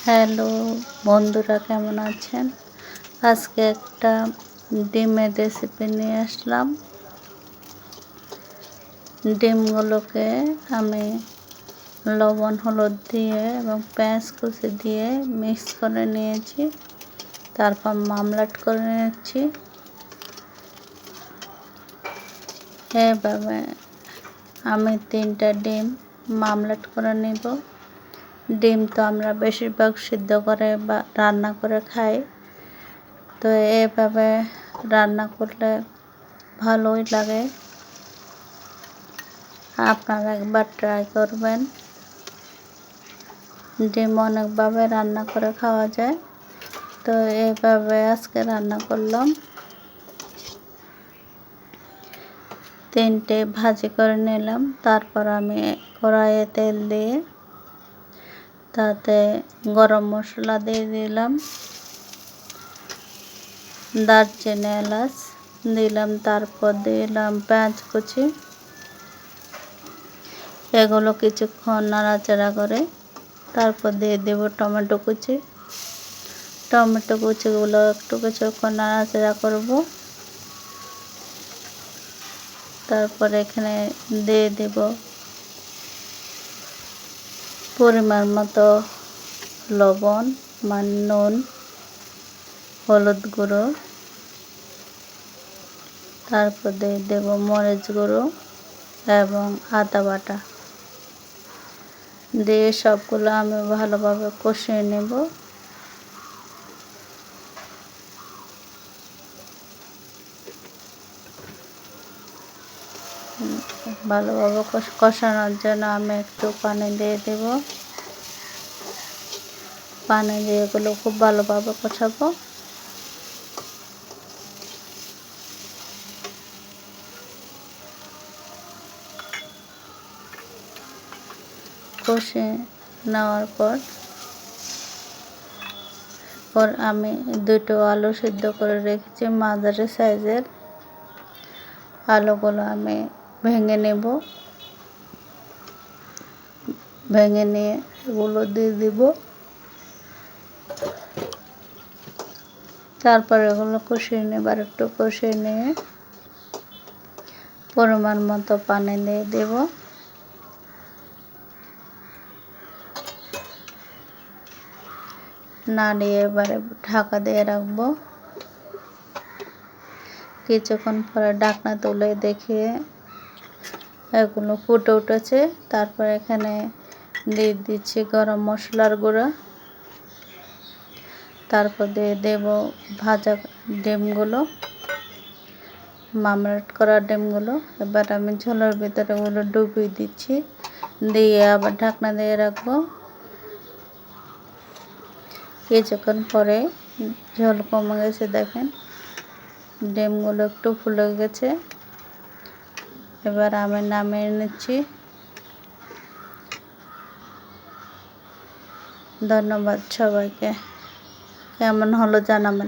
Hello বন্ধুরা, কেমন আছেন? আজকে একটা ডিমের রেসিপি নিয়ে আসলাম। ডিমগুলোকে আমি লবণ হলুদ দিয়ে এবং পেঁয়াজ কুচি দিয়ে মিক্স করে নিয়েছি। তারপর মামলাট করে নিচ্ছি। এভাবে আমি 3টা ডিম মামলাট করে নেব। ডিম তো আমরা বেশিরভাগ সিদ্ধ করে বা রান্না করে খাই, তো এভাবে রান্না করলে ভালোই লাগে। আপনারা একবার ট্রাই করবেন। ডিম অনেকভাবে রান্না করে খাওয়া যায়, তো এইভাবে আজকে রান্না করলাম। 3টে ভাজি করে নিলাম। তারপর আমি কড়াইয়ে তেল দিয়ে তাতে গরম মশলা দিয়ে দিলাম, দারচিনি এলাচ দিলাম, তারপর দিলাম পেঁয়াজ কুচি। এগুলো কিছুক্ষণ নাড়াচাড়া করে তারপর দিয়ে দেব টমেটো কুচি। টমেটো কুচিগুলো একটু কিছুক্ষণ নাড়াচাড়া করব। তারপর এখানে দিয়ে দেব পরিমাণ মতো লবণ, নুন, হলুদ গুঁড়ো। তারপর দিয়ে দেব মরিচ গুঁড়ো এবং আদা বাটা দিয়ে সবগুলো আমি ভালোভাবে কষিয়ে নেব। ভালোভাবে কষানোর জন্য আমি একটু পানি দিয়ে দেব। পানি দিয়ে এগুলো খুব ভালোভাবে কষাবো। কষে নেওয়ার পর আমি 2টো আলু সিদ্ধ করে রেখেছি, মাঝারি সাইজের। আলুগুলো আমি ভেঙে নেব। ভেঙে নিয়ে এগুলো দিয়ে দিব। তারপর এগুলো কষিয়ে নেবার একটু কষিয়ে নিয়ে পরিমাণ মতো পানি দিয়ে দেব। নাড়িয়ে এবারে ঢাকা দিয়ে রাখবো। কিছুক্ষণ পরে ঢাকনা তুলে দেখিয়ে এগুলো ফুটে উঠেছে। তারপর এখানে দিয়ে দিচ্ছি গরম মশলার গুঁড়া। তারপর দিয়ে দেব ভাজা ডিমগুলো, মামলাট করা ডিমগুলো। এবার আমি ঝোলের ভিতরে ওগুলো ডুবিয়ে দিচ্ছি, দিয়ে আবার ঢাকনা দিয়ে রাখবো। কিছুক্ষণ পরে ঝোল কমে গেছে, দেখেন ডিমগুলো একটু ফুলে গেছে। এবার আমি নামিয়ে নিচ্ছি। ধন্যবাদ সবাইকে। কেমন হলো জানাবেন।